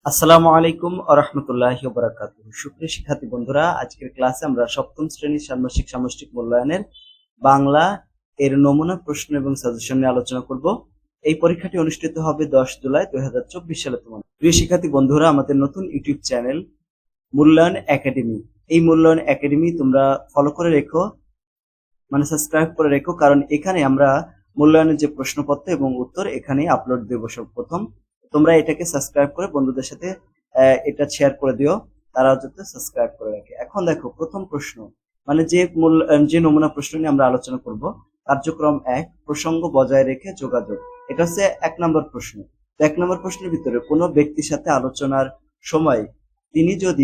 আসসালামু আলাইকুম ওয়া রাহমাতুল্লাহি ওয়া বারাকাতুহু। সুপ্রিয় শিক্ষার্থী বন্ধুরা, আজকের ক্লাসে আমরা সপ্তম শ্রেণীর ষান্মাসিক সামষ্টিক মূল্যায়নের বাংলা এর নমুনা প্রশ্ন এবং সাজেশন নিয়ে আলোচনা করব। এই পরীক্ষাটি অনুষ্ঠিত হবে 10 জুলাই 2024 সালে। তোমাদের প্রিয় শিক্ষার্থী বন্ধুরা, আমাদের নতুন ইউটিউব চ্যানেল মূল্যায়ন একাডেমি, এই মূল্যায়ন একাডেমি তোমরা ফলো করে রেখো, মানে সাবস্ক্রাইব করে রেখো, কারণ এখানে আমরা মূল্যায়নের যে প্রশ্নপত্র এবং উত্তর এখানে আপলোড দেব সর্বপ্রথম। তোমরা এটাকে সাবস্ক্রাইব করে বন্ধুদের সাথে এটা শেয়ার করে দিও, তারাও যাতে সাবস্ক্রাইব করে রাখে। এখন দেখো, প্রথম প্রশ্ন মানে যে নমুনা প্রশ্ন নিয়ে আমরা আলোচনা করব, কার্যক্রম 1, প্রসঙ্গ বজায় রেখে যোগাযোগ। এটা হচ্ছে 1 নম্বর প্রশ্ন। 1 নম্বর প্রশ্নের ভিতরে কোনো ব্যক্তির সাথে আলোচনার সময় তিনি যদি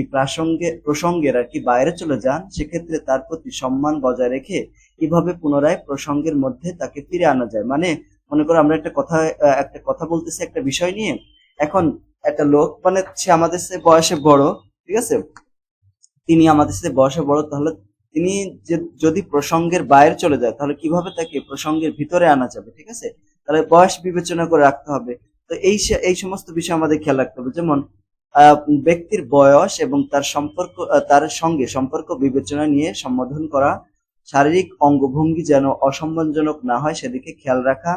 প্রসঙ্গের বাইরে চলে যান, সেক্ষেত্রে তার প্রতি সম্মান বজায় রেখে কিভাবে পুনরায় প্রসঙ্গের মধ্যে তাকে ফিরে আনা যায়। মানে মনে করো আমরা একটা কথা বলতেছি একটা বিষয় নিয়ে, এখন একটা লোক, মানে সে আমাদের সাথে বয়সে বড়, ঠিক আছে, তিনি আমাদের সাথে বয়সে বড়, তাহলে তিনি যদি প্রসঙ্গের বাইরে চলে যায়, তাহলে কিভাবে তাকে প্রসঙ্গের ভিতরে আনা যাবে, ঠিক আছে। তাহলে বয়স বিবেচনা করে রাখতে হবে। তো এই সমস্ত বিষয় আমাদের খেয়াল রাখতে হবে। যেমন ব্যক্তির বয়স এবং তার সঙ্গে সম্পর্ক বিবেচনা নিয়ে সম্বোধন করা, শারীরিক অঙ্গভঙ্গি যেন অসম্মানজনক না হয় সেদিকে খেয়াল রাখা,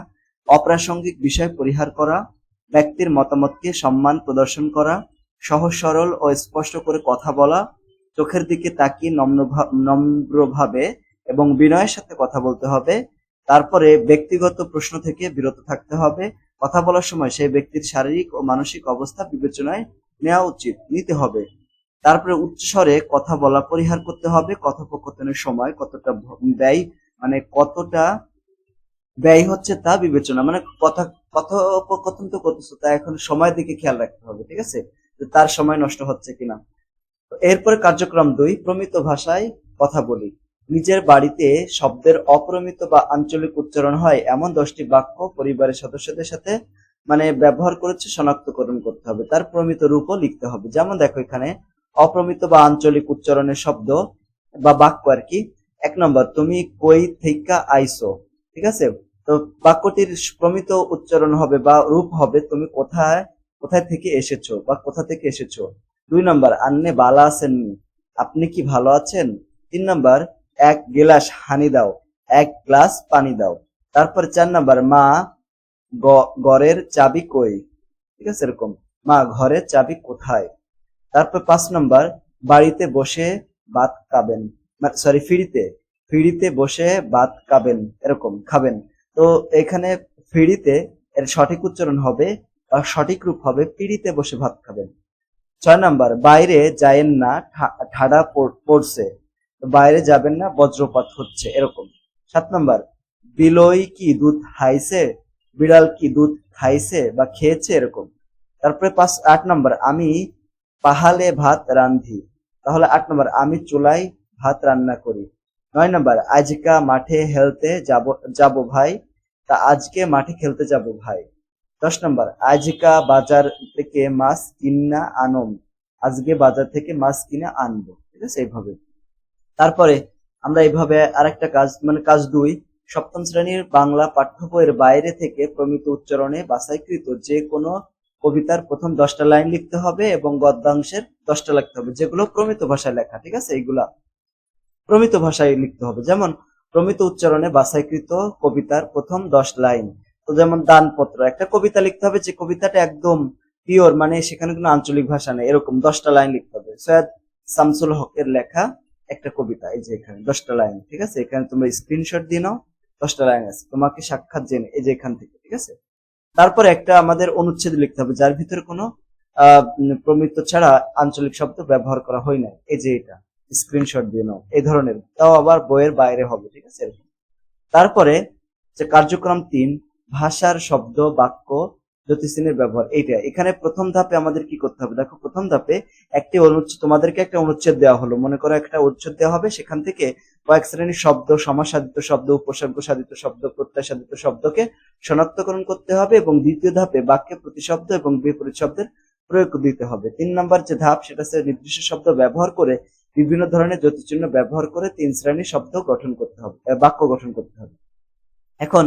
অপ্রাসঙ্গিক বিষয় পরিহার করা, ব্যক্তির মতামতকে সম্মান প্রদর্শন করা, সহজ সরল ও স্পষ্ট করে কথা বলা, চোখের দিকে তাকিয়ে নম্রভাবে এবং বিনয়ের সাথে কথা বলতে হবে। তারপরে ব্যক্তিগত প্রশ্ন থেকে বিরত থাকতে হবে। কথা বলার সময় সেই ব্যক্তির শারীরিক ও মানসিক অবস্থা বিবেচনায় নিতে হবে। তারপরে উচ্চস্বরে কথা বলা পরিহার করতে হবে। কথোপকথনের সময় কতটা ব্যয় হচ্ছে তা বিবেচনা, মানে কথোপকথন তো করতেছো, তা এখন সময়ের দিকে খেয়াল রাখতে হবে, ঠিক আছে, তার সময় নষ্ট হচ্ছে কিনা। এরপরে কার্যক্রম 2, প্রমিত ভাষায় কথা বলি। নিজের বাড়িতে শব্দের অপ্রমিত বা আঞ্চলিক উচ্চারণ হয় এমন 10টি বাক্য পরিবারের সদস্যদের সাথে ব্যবহার করেছে শনাক্তকরণ করতে হবে, তার প্রমিত রূপও লিখতে হবে। যেমন দেখো, এখানে অপ্রমিত বা আঞ্চলিক উচ্চারণের শব্দ বা বাক্য আর কি। 1 নম্বর, তুমি কই থেইকা আইছো, ঠিক আছে। তো বাক্যটির প্রমিত উচ্চারণ হবে বা রূপ হবে তুমি কোথায় থেকে এসেছো বা কোথা থেকে এসেছো। 2 নম্বর, আন্নে বালা আছেননি, আপনি কি ভালো আছেন। 3 নম্বর, 1 গিলাস হানি দাও, 1 গ্লাস পানি দাও। তারপর 4 নম্বর, মা ঘরের চাবি কই, ঠিক আছে, এরকম, মা ঘরের চাবি কোথায়। তারপর 5 নম্বর, বাড়িতে বসে ভাত খাবেন, ফিরিতে বসে ভাত খাবেন, এরকম খাবেন। তো এখানে ফিরিতে এর সঠিক উচ্চারণ হবে বা সঠিক রূপ হবে পিড়িতে বসে ভাত খাবেন। 6 নম্বর, বাইরে যায়েন না, ঠাডা পড়ছে, বাইরে যাবেন না, বজ্রপাত হচ্ছে, এরকম। 7 নম্বর, বিলই কি দুধ খাইছে, বিড়াল কি দুধ খাইছে বা খেয়েছে, এরকম। তারপরে 8 নম্বর, আমি পাহালে ভাত রান্ধি, তাহলে 8 নম্বর, আমি চুলায় ভাত রান্না করি। 9 নম্বর, আজকা মাঠে খেলতে যাব ভাই, তা আজকে মাঠে খেলতে যাব ভাই। 10 নম্বর, আজকা বাজার থেকে মাছ কিনা আনম, আজকে বাজার থেকে মাছ কিনে আনবো, ঠিক আছে, এইভাবে। তারপরে আমরা এইভাবে আরেকটা কাজ, কাজ 2, সপ্তম শ্রেণীর বাংলা পাঠ্য বইয়ের বাইরে থেকে প্রমিত উচ্চারণে বাছাইকৃত যে কোনো কবিতার প্রথম 10টা লাইন লিখতে হবে এবং গদ্যাংশের 10টা লিখতে হবে, যেগুলো প্রমিত ভাষায় লেখা, ঠিক আছে, এইগুলা প্রমিত ভাষায় লিখতে হবে। যেমন প্রমিত উচ্চারণে বাছাইকৃত কবিতার প্রথম 10 লাইন। তো যেমন দানপত্র, একটা কবিতা লিখতে হবে যে কবিতাটা একদম পিওর, মানে সেখানে কোনো আঞ্চলিক ভাষা নেই, এরকম 10টা লাইন লিখতে হবে। সৈয়দ শামসুল হকের লেখা একটা কবিতা, এই যে এখানে 10টা লাইন, ঠিক আছে, এখানে তোমরা স্ক্রিনশট দিয়ে নাও, 10টা লাইন আছে, তোমাকে সাক্ষাৎ জেনে, এই যে এখান থেকে, ঠিক আছে। তারপর একটা আমাদের অনুচ্ছেদ লিখতে হবে যার ভিতরে কোনো প্রমিত ছাড়া আঞ্চলিক শব্দ ব্যবহার করা হয় না, এই যে এটা স্ক্রিনশট দিয়ে নাও, এই ধরনের, তাও আবার বইয়ের বাইরে হবে, ঠিক আছে। তারপরে যে কার্যক্রম 3, ভাষার শব্দ বাক্য জ্যোতিষিনের ব্যবহার, এইটা এখানে প্রথম ধাপে আমাদের কি করতে হবে। দেখো, প্রথম ধাপে তোমাদেরকে একটা অনুচ্ছেদ দেওয়া হলো, মনে করো একটা অনুচ্ছেদ দেওয়া হবে, সেখান থেকে কয়েক শ্রেণীর শব্দ, সমাসাধিত শব্দ, উপসর্গ সাধিত শব্দ, প্রত্যয় সাধিত শব্দকে শনাক্তকরণ করতে হবে এবং দ্বিতীয় ধাপে বাক্যে প্রতিশব্দ এবং বিপরীত শব্দের প্রয়োগ দিতে হবে। 3 নম্বর যে ধাপ, সেটা হচ্ছে নির্দিষ্ট শব্দ ব্যবহার করে বিভিন্ন ধরনের জ্যোতিচিহ্ন ব্যবহার করে 3 শ্রেণীর শব্দ গঠন করতে হবে, বাক্য গঠন করতে হবে। এখন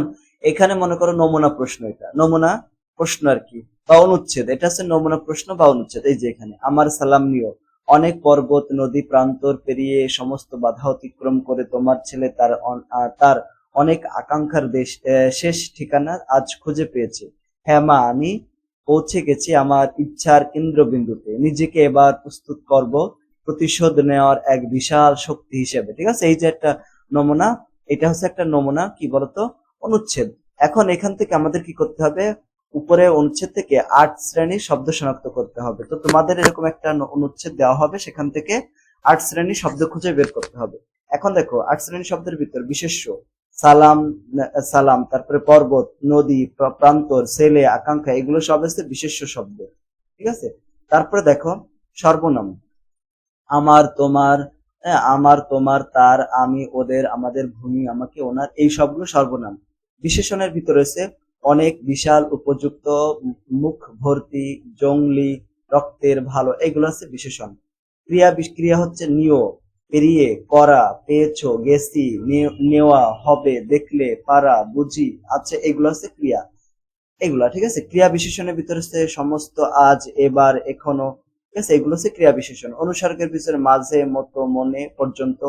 এখানে মনে করো নমুনা প্রশ্ন, এটা নমুনা প্রশ্ন আর কি, বা অনুচ্ছেদ, এটা হচ্ছে নমুনা প্রশ্ন বা অনুচ্ছেদ। এই যে এখানে আমার সালাম নিও, অনেক পর্বত নদী প্রান্তর পেরিয়ে সমস্ত বাধা অতিক্রম করে তোমার ছেলে তার অনেক আকাঙ্ক্ষার শেষ ঠিকানা আজ খুঁজে পেয়েছে। হ্যাঁ মা, আমি পৌঁছে গেছি আমার ইচ্ছার কেন্দ্রবিন্দুতে। নিজেকে এবার প্রস্তুত করব প্রতিশোধ নেওয়ার এক বিশাল শক্তি হিসেবে। ঠিক আছে, এই যে একটা নমুনা, এটা হচ্ছে একটা নমুনা কি বলতো, অনুচ্ছেদ। এখন এখান থেকে আমাদের কি করতে হবে, উপরে অনুচ্ছেদ থেকে ৮ শ্রেণীর শব্দ শনাক্ত করতে হবে। তো তোমাদের এরকম একটা অনুচ্ছেদ দেওয়া হবে, সেখান থেকে ৮ শ্রেণীর শব্দ খুঁজে বের করতে হবে। এখন দেখো ৮ শ্রেণীর শব্দের ভিতর বিশেষ্য সালাম, সালাম, তারপরে পর্বত নদী প্রান্তর ছেলে আকাঙ্ক্ষা, এগুলো সব হচ্ছে বিশেষ্য শব্দ। ঠিক আছে, তারপরে দেখো সর্বনাম, আমার তোমার, আমার তোমার তার আমি ওদের আমাদের ভূমি আমাকে ওনার, এই সবগুলো সর্বনাম। বিশেষণের ভিতরে রয়েছে অনেক বিশাল উপযুক্ত মুখ ভর্তি জংলি রক্তের ভালো, এগুলো হচ্ছে বিশেষণ। ক্রিয়া হচ্ছে নিও, পেরিয়ে, করা, পেয়েছো, গেছি, নেওয়া, হবে, দেখলে, পারা, বুঝি, আচ্ছা, এগুলো হচ্ছে ক্রিয়া। এগুলা ঠিক আছে, ক্রিয়া বিশেষণের ভিতরে হচ্ছে সমস্ত, আজ, এবার, এখনো, ঠিক আছে, এগুলো হচ্ছে ক্রিয়া বিশেষণ। অনুসর্গের ভিতরে মাঝে, মতো, মনে, পর্যন্ত,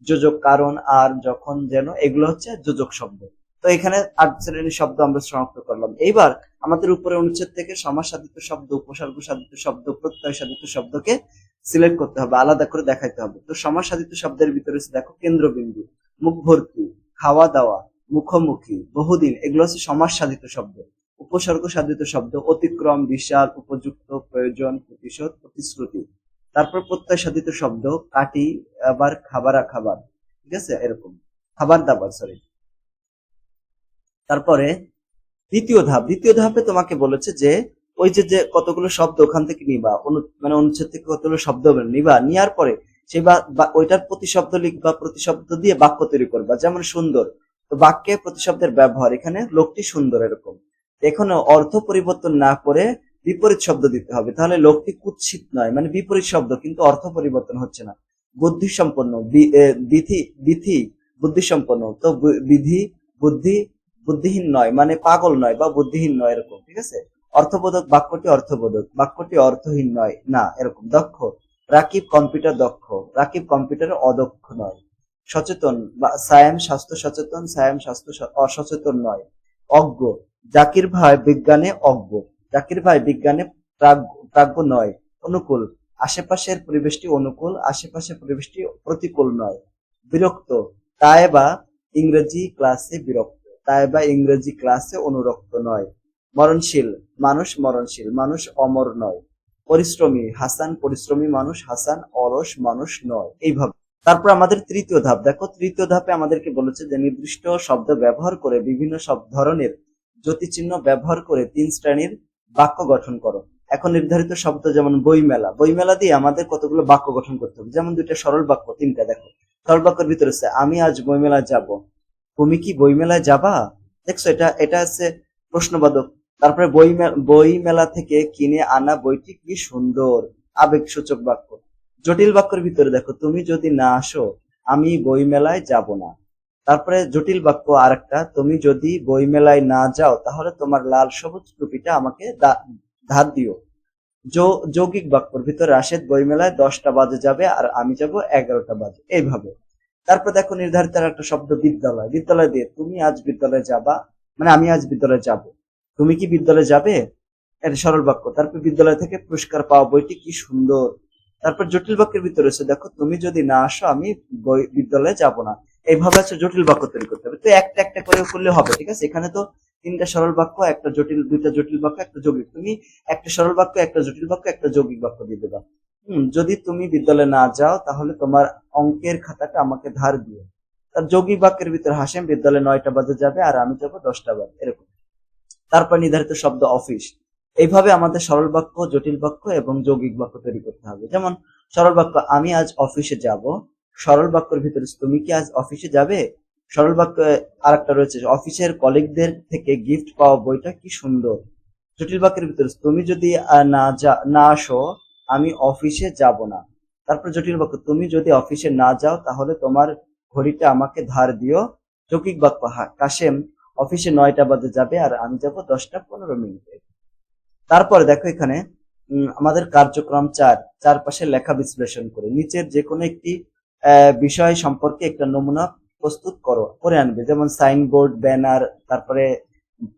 যোজক, কারণ, আর, যখন, যেন, এগুলো হচ্ছে যোজক শব্দ। তো এখানে ৮ শ্রেণীর শব্দ আমরা শনাক্ত করলাম। এইবার আমাদের উপরে অনুচ্ছেদ থেকে সমাস সাধিত শব্দ, উপসর্গ সাধিত শব্দ, প্রত্যয় সাধিত শব্দকে সিলেক্ট করতে হবে, আলাদা করে দেখাইতে হবে। তো সমাস সাধিত শব্দের ভিতরে দেখো কেন্দ্রবিন্দু, মুখ ভর্তি, খাওয়া দাওয়া, মুখোমুখি, বহুদিন, এগুলো হচ্ছে সমাস সাধিত শব্দ। উপসর্গ সাধিত শব্দ অতিক্রম, বিশাল, উপযুক্ত, প্রয়োজন, প্রতিশোধ, প্রতিশ্রুতি। তারপর প্রত্যয় সাধিত শব্দ কাটি, আবার, খাবারা, খাবার, ঠিক আছে, এরকম খাবার দাবার, সরি। তারপরে দ্বিতীয় ধাপে তোমাকে বলেছে যে ওই যে যে কতগুলো শব্দ ওখান থেকে নিবা, মানে অনুচ্ছেদ থেকে কতগুলো শব্দ নিবা, নেওয়ার পরে সেই ওইটার প্রতিশব্দ লিখবা, প্রতিশব্দ দিয়ে বাক্য তৈরি করবা। যেমন সুন্দর, তো বাক্যে প্রতিশব্দের ব্যবহার, এখানে লোকটি সুন্দর, এরকম। এখানে অর্থ পরিবর্তন না করে বিপরীত শব্দ দিতে হবে, তাহলে লোকটি কুৎসিত নয়, মানে বিপরীত শব্দ কিন্তু অর্থ পরিবর্তন হচ্ছে না। বুদ্ধিসম্পন্ন, বিধি, বিধি বুদ্ধিসম্পন্ন, তো বিধি বুদ্ধি বুদ্ধিহীন নয়, মানে পাগল নয় বা বুদ্ধিহীন নয়, এরকম। ঠিক আছে, অর্থবোধক বাক্যটি অর্থবোধক, বাক্যটি অর্থহীন নয়, না, এরকম। দক্ষ, রাকিব কম্পিউটার দক্ষ, রাকিব কম্পিউটারে অদক্ষ নয়। সচেতন বা সায়াম স্বাস্থ্য সচেতন, সায়াম স্বাস্থ্য অসচেতন নয়। অজ্ঞ, জাকির ভাই বিজ্ঞানে অজ্ঞ, জাকির ভাই বিজ্ঞানে প্রাজ্ঞ নয়। অনুকূল, আশেপাশের পরিবেশটি অনুকূল, আশেপাশের পরিবেশটি প্রতিকূল নয়। বিরক্ত, তাই বা ইংরেজি ক্লাসে বিরক্ত, তাই বা ইংরেজি ক্লাসে অনুরক্ত নয়। মরণশীল, মানুষ মরণশীল, মানুষ অমর নয়। পরিশ্রমী, হাসান পরিশ্রমী মানুষ, হাসান অলস মানুষ নয়। এইভাবে তারপর আমাদের তৃতীয় ধাপ দেখো, তৃতীয় ধাপে আমাদেরকে বলেছে যে নির্দিষ্ট শব্দ ব্যবহার করে বিভিন্ন সব ধরনের জ্যোতিচিহ্ন ব্যবহার করে ৩ শ্রেণীর বাক্য গঠন করো। এখন নির্ধারিত শব্দ যেমন বইমেলা, বইমেলা দিয়ে আমাদের কতগুলো বাক্য গঠন করতে হবে। যেমন 2টা সরল বাক্য, 3টা দেখো। সরল বাক্যের ভিতরে আছে আমি আজ বইমেলায় যাব, তুমি কি বইমেলায় যাবা, দেখছো, এটা হচ্ছে প্রশ্নবাদক। তারপরে বই মেলা থেকে কিনে আনা বইটি কি সুন্দর, আবেগসূচক বাক্য। জটিল বাক্যের ভিতরে দেখো তুমি যদি না আসো আমি বই মেলায় যাব না। তারপরে জটিল বাক্য আরেকটা, তুমি যদি বই মেলায় না যাও তাহলে তোমার লাল সবুজ টুপিটা আমাকে ধার দিও। যৌগিক বাক্যর ভিতরে রাশেদ বই মেলায় 10টা বাজে যাবে আর আমি যাব 11টা বাজে, এইভাবে। তারপর দেখো নির্ধারিত একটা শব্দ বিদ্যালয়, বিদ্যালয় দিয়ে তুমি আজ বিদ্যালয়ে যাবা, মানে আমি আজ বিদ্যালয়ে যাব, তুমি কি বিদ্যালয়ে যাবে, এটা সরল বাক্য। তারপর বিদ্যালয় থেকে পুরস্কার পাওয়া বইটি কি সুন্দর। তারপর জটিল বাক্যের ভিতরে রয়েছে দেখো তুমি যদি না আসো আমি বিদ্যালয়ে যাব না। এইভাবে হচ্ছে জটিল বাক্য তৈরি করতে হবে। তো একটা একটা করে করলে হবে, ঠিক আছে। এখানে তো 3টা সরল বাক্য, একটা জটিল, 2টা জটিল বাক্য, একটা যৌগিক। তুমি একটা সরল বাক্য, একটা জটিল বাক্য, একটা যৌগিক বাক্য দিয়ে দেবা। যদি তুমি বিদ্যালয়ে না যাও তাহলে তোমার অঙ্কের খাতাটা আমাকে ধার দিও। তার যৌগিক বাক্যের ভিতরে হাসেম বিদ্যালয়ে 9টা বাজে যাবে আর আমি যাব 10টা বাজে, এরকম। তারপর নির্ধারিত শব্দ অফিস। এইভাবে আমাদের সরল বাক্য, জটিল বাক্য এবং যৌগিক বাক্য তৈরি করতে হবে। যেমন সরল বাক্য আমি আজ অফিসে যাব, সরল বাক্যের ভিতরে তুমি কি আজ অফিসে যাবে। সরল বাক্য আরেকটা রয়েছে অফিসের কলিগদের থেকে গিফট পাওয়া বইটা কি সুন্দর। জটিল বাক্যের ভিতরে তুমি যদি না আসো আমি অফিসে যাব না। তারপর জটিল বাক্য তুমি যদি অফিসে না যাও তাহলে তোমার ঘড়িটা আমাকে ধার দিও। যৌগিক বাক্য কাশেম অফিসে 9টা বাজে যাবে আর আমি যাব 10টা 15 মিনিটে। তারপরে দেখো এখানে আমাদের কার্যক্রম 4, চারপাশে লেখা বিশ্লেষণ করে নিচের যে কোনো একটি বিষয় সম্পর্কে একটা নমুনা প্রস্তুত করে আনবে, যেমন সাইনবোর্ড, ব্যানার, তারপরে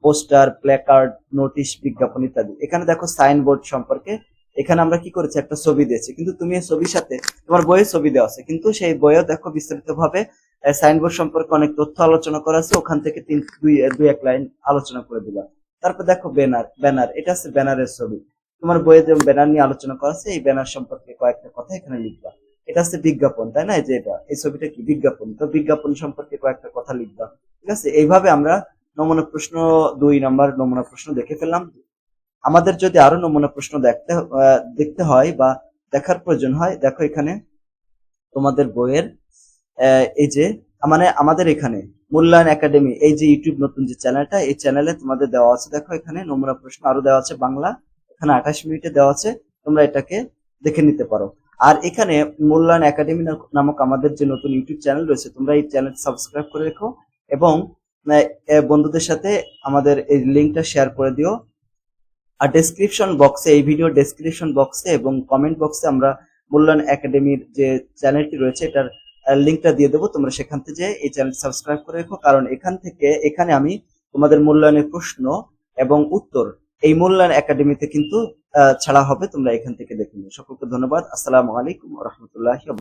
পোস্টার, প্ল্যাকার্ড, নোটিশ, বিজ্ঞাপন ইত্যাদি। এখানে দেখো সাইনবোর্ড সম্পর্কে এখানে আমরা কি করেছি, একটা ছবি দিয়েছি, কিন্তু তুমি এই ছবির সাথে তোমার বইয়ে ছবি দেওয়া আছে, কিন্তু সেই বইয়েও দেখো বিস্তারিত ভাবে সাইনবোর্ড সম্পর্কে অনেক তথ্য আলোচনা করা আছে, ওখান থেকে দুই এক লাইন আলোচনা করে দিবা। তারপর দেখো ব্যানার, এটা হচ্ছে ব্যানারের ছবি, তোমার বইয়ে যে ব্যানার নিয়ে আলোচনা করা আছে এই ব্যানার সম্পর্কে কয়েকটা কথা এখানে লিখবা। এটা হচ্ছে বিজ্ঞাপন, তাই না? এই যে এই ছবিটা কি বিজ্ঞাপন, তো বিজ্ঞাপন সম্পর্কে কয়েকটা কথা লিখবা। ঠিক আছে, এইভাবে আমরা নমুনা প্রশ্ন 2 নম্বর নমুনা প্রশ্ন দেখে ফেললাম। আমাদের যদি আরো নমুনা প্রশ্ন দেখতে হয় বা দেখার প্রয়োজন হয়, দেখো এখানে তোমাদের বইয়ের এই যে মানে আমাদের এখানে মূল্যায়ন একাডেমি, এই যে ইউটিউব নতুন যে চ্যানেলটা, এই চ্যানেলে তোমাদের দেওয়া আছে, দেখো এখানে নমুনা প্রশ্ন আরো দেওয়া আছে বাংলা, এখানে 28 মিনিটে দেওয়া আছে, তোমরা এটাকে দেখে নিতে পারো। আর এখানে মূল্যায়ন একাডেমি নামক আমাদের যে নতুন ইউটিউব চ্যানেল রয়েছে, তোমরা এই চ্যানেল সাবস্ক্রাইব করে রেখো এবং বন্ধুদের সাথে আমাদের এই লিঙ্কটা শেয়ার করে দিও। আর ডেসক্রিপশন বক্সে, এই ভিডিও ডেসক্রিপশন বক্সে এবং কমেন্ট বক্সে আমরা মূল্যায়ন একাডেমির যে চ্যানেলটি রয়েছে এটার লিঙ্কটা দিয়ে দেবো, তোমরা সেখান থেকে এই চ্যানেল সাবস্ক্রাইব করে রেখো, কারণ এখানে আমি তোমাদের মূল্যায়নের প্রশ্ন এবং উত্তর এই মূল্যায়ন একাডেমিতে কিন্তু ছাড়া হবে, তোমরা এখান থেকে দেখে নিও। সকলকে ধন্যবাদ। আসসালামু আলাইকুম ওয়া রাহমাতুল্লাহি ওয়া বারাকাতুহু।